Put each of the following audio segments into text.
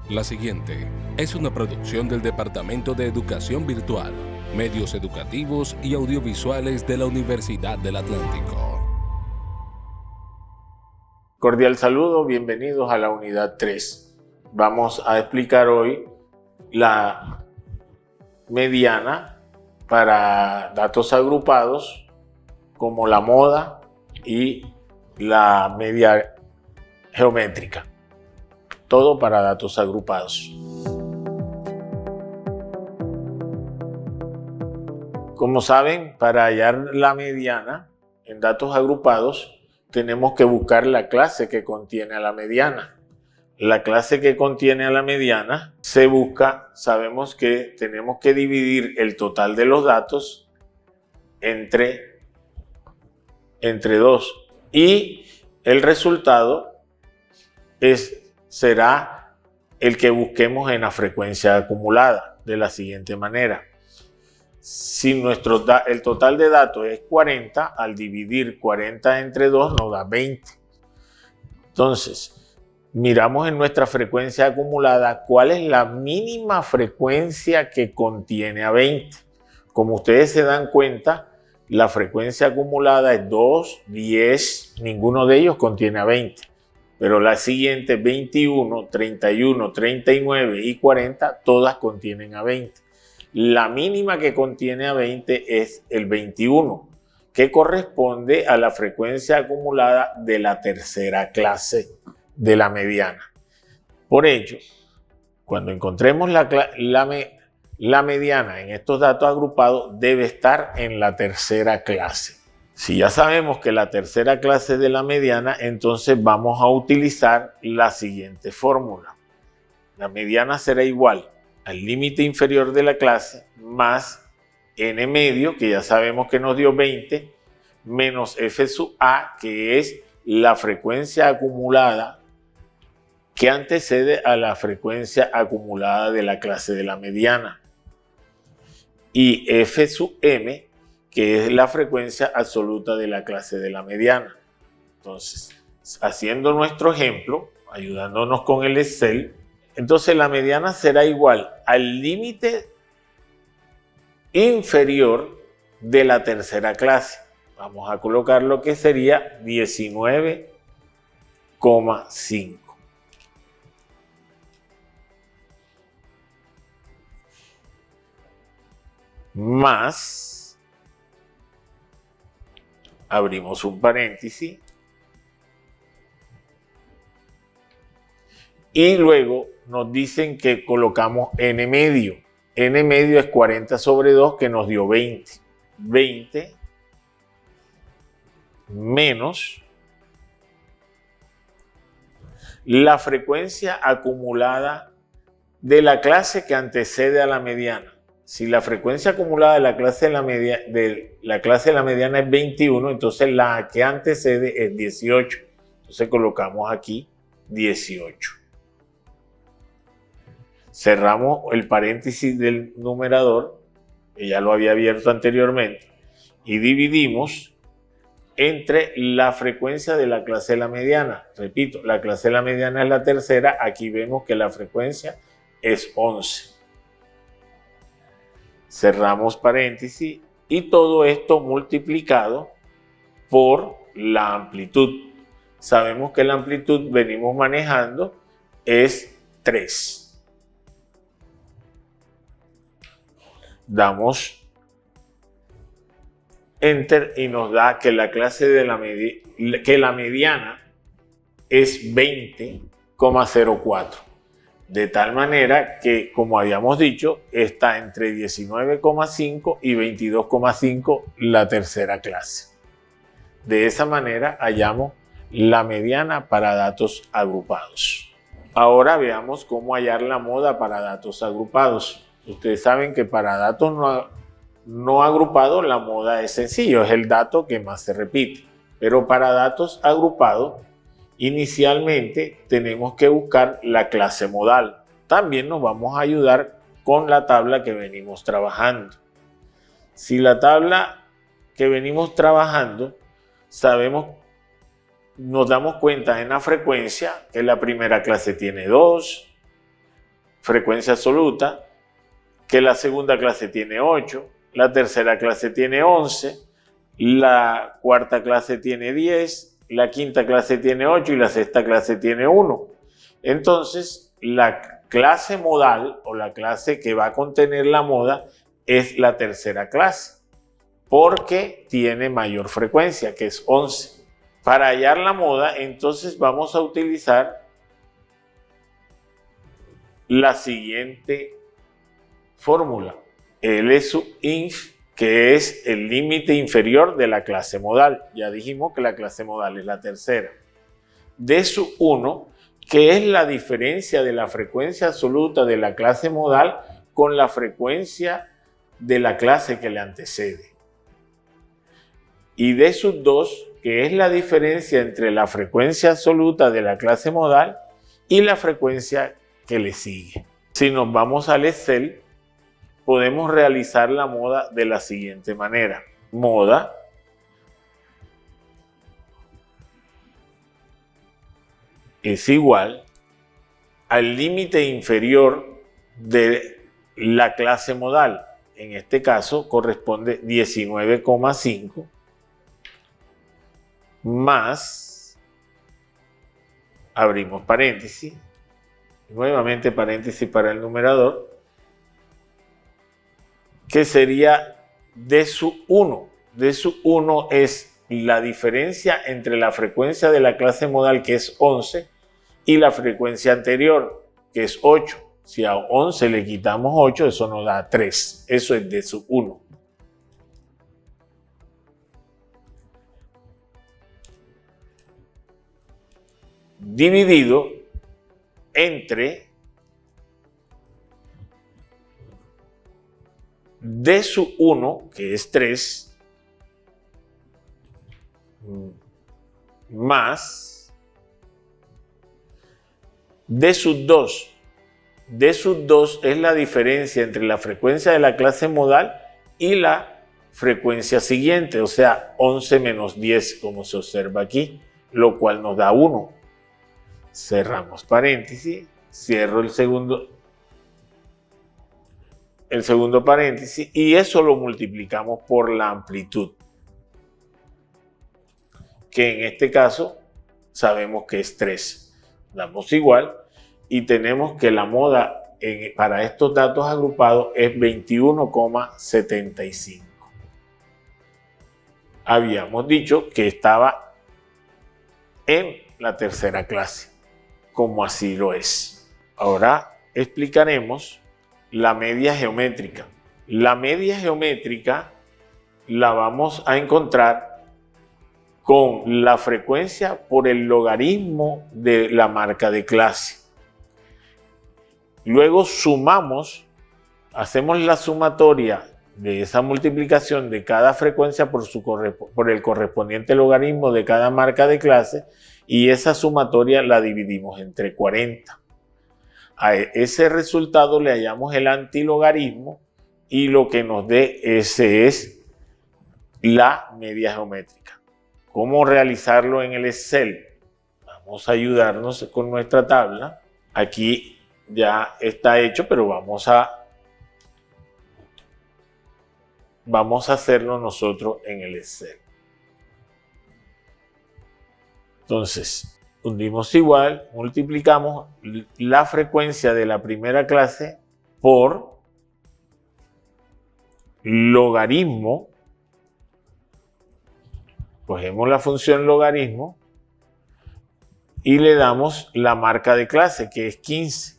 La siguiente es una producción del Departamento de Educación Virtual, Medios Educativos y Audiovisuales de la Universidad del Atlántico. Cordial saludo, bienvenidos a la unidad 3. Vamos a explicar hoy la mediana para datos agrupados como la moda y la media geométrica. Todo para datos agrupados. Como saben, para hallar la mediana en datos agrupados, tenemos que buscar la clase que contiene a la mediana. La clase que contiene a la mediana se busca, sabemos que tenemos que dividir el total de los datos entre 2 y el resultado será el que busquemos en la frecuencia acumulada de la siguiente manera. Si el total de datos es 40, al dividir 40 entre 2 nos da 20. Entonces, miramos en nuestra frecuencia acumulada cuál es la mínima frecuencia que contiene a 20. Como ustedes se dan cuenta, la frecuencia acumulada es 2, 10, ninguno de ellos contiene a 20. Pero las siguientes 21, 31, 39 y 40, todas contienen a 20. La mínima que contiene a 20 es el 21, que corresponde a la frecuencia acumulada de la tercera clase de la mediana. Por ello, cuando encontremos la mediana en estos datos agrupados, debe estar en la tercera clase. Si ya sabemos que la tercera clase de la mediana, entonces vamos a utilizar la siguiente fórmula. La mediana será igual al límite inferior de la clase más n medio, que ya sabemos que nos dio 20, menos f sub a, que es la frecuencia acumulada que antecede a la frecuencia acumulada de la clase de la mediana, y f sub m, que es la frecuencia absoluta de la clase de la mediana. Entonces, haciendo nuestro ejemplo, ayudándonos con el Excel, entonces la mediana será igual al límite inferior de la tercera clase. Vamos a colocar lo que sería 19,5. Más, abrimos un paréntesis, y luego nos dicen que colocamos n medio. N medio es 40 sobre 2, que nos dio 20. 20 menos la frecuencia acumulada de la clase que antecede a la mediana. Si la frecuencia acumulada de la clase de la mediana es 21, entonces la que antecede es 18. Entonces colocamos aquí 18. Cerramos el paréntesis del numerador, que ya lo había abierto anteriormente, y dividimos entre la frecuencia de la clase de la mediana. Repito, la clase de la mediana es la tercera. Aquí vemos que la frecuencia es 11. Cerramos paréntesis y todo esto multiplicado por la amplitud. Sabemos que la amplitud venimos manejando es 3. Damos Enter y nos da que la clase de la mediana es 20,04. De tal manera que, como habíamos dicho, está entre 19,5 y 22,5 la tercera clase. De esa manera hallamos la mediana para datos agrupados. Ahora veamos cómo hallar la moda para datos agrupados. Ustedes saben que para datos no agrupados la moda es sencillo, es el dato que más se repite. Pero para datos agrupados, inicialmente tenemos que buscar la clase modal. También nos vamos a ayudar con la tabla que venimos trabajando. Si la tabla que venimos trabajando, nos damos cuenta en la frecuencia que la primera clase tiene 2, frecuencia absoluta, que la segunda clase tiene 8, la tercera clase tiene 11, la cuarta clase tiene 10, la quinta clase tiene 8 y la sexta clase tiene 1. Entonces, la clase modal o la clase que va a contener la moda es la tercera clase, porque tiene mayor frecuencia, que es 11. Para hallar la moda, entonces vamos a utilizar la siguiente fórmula, L sub inf, que es el límite inferior de la clase modal. Ya dijimos que la clase modal es la tercera. D sub 1, que es la diferencia de la frecuencia absoluta de la clase modal con la frecuencia de la clase que le antecede. Y D sub 2, que es la diferencia entre la frecuencia absoluta de la clase modal y la frecuencia que le sigue. Si nos vamos al Excel, podemos realizar la moda de la siguiente manera. Moda es igual al límite inferior de la clase modal. En este caso corresponde 19,5 más, abrimos paréntesis, nuevamente paréntesis para el numerador, que sería D sub 1. D sub 1 es la diferencia entre la frecuencia de la clase modal, que es 11, y la frecuencia anterior, que es 8. Si a 11 le quitamos 8, eso nos da 3. Eso es D sub 1. Dividido entre D sub 1, que es 3, más D sub 2. D sub 2 es la diferencia entre la frecuencia de la clase modal y la frecuencia siguiente, o sea, 11 menos 10, como se observa aquí, lo cual nos da 1. Cerramos paréntesis, cierro el segundo paréntesis y eso lo multiplicamos por la amplitud, que en este caso sabemos que es 3. Damos igual y tenemos que la moda para estos datos agrupados es 21,75. Habíamos dicho que estaba en la tercera clase, como así lo es. Ahora explicaremos la media geométrica. La media geométrica la vamos a encontrar con la frecuencia por el logaritmo de la marca de clase. Luego sumamos, hacemos la sumatoria de esa multiplicación de cada frecuencia por el correspondiente logaritmo de cada marca de clase, y esa sumatoria la dividimos entre 40. A ese resultado le hallamos el antilogaritmo y lo que nos dé ese es la media geométrica. ¿Cómo realizarlo en el Excel? Vamos a ayudarnos con nuestra tabla. Aquí ya está hecho, pero vamos a hacerlo nosotros en el Excel. Entonces, hundimos igual, multiplicamos la frecuencia de la primera clase por logaritmo. Cogemos la función logaritmo y le damos la marca de clase, que es 15.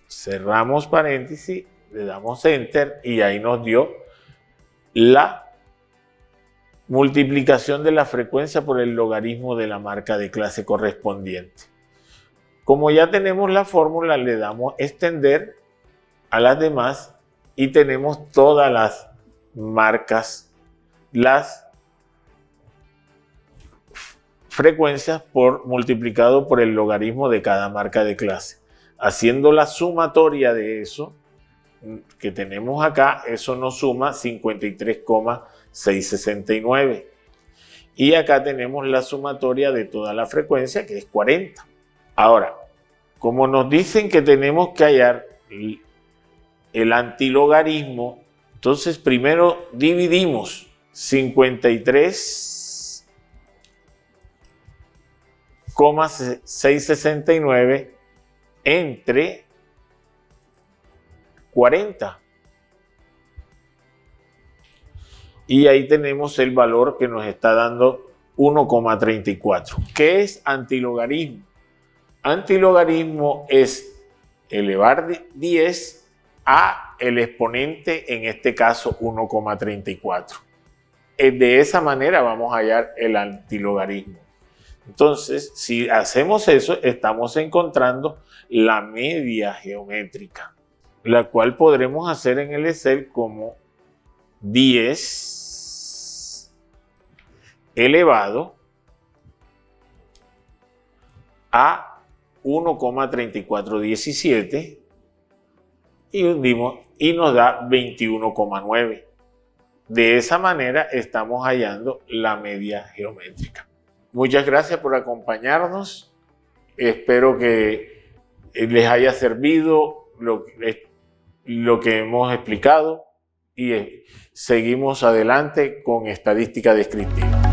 Cerramos paréntesis, le damos Enter y ahí nos dio la multiplicación de la frecuencia por el logaritmo de la marca de clase correspondiente. Como ya tenemos la fórmula, le damos extender a las demás y tenemos todas las marcas, las frecuencias multiplicado por el logaritmo de cada marca de clase. Haciendo la sumatoria de eso que tenemos acá, eso nos suma 53,669. Y acá tenemos la sumatoria de toda la frecuencia, que es 40. Ahora, como nos dicen que tenemos que hallar el antilogarismo, entonces primero dividimos 53,669 entre 40. Y ahí tenemos el valor que nos está dando 1,34. ¿Qué es antilogarismo? Antilogarismo es elevar 10 a el exponente, en este caso 1,34. De esa manera vamos a hallar el antilogarismo. Entonces, si hacemos eso, estamos encontrando la media geométrica, la cual podremos hacer en el Excel como 10 elevado a 1,3417 y hundimos y nos da 21,9. De esa manera estamos hallando la media geométrica. Muchas gracias por acompañarnos. Espero que les haya servido lo que hemos explicado y seguimos adelante con estadística descriptiva.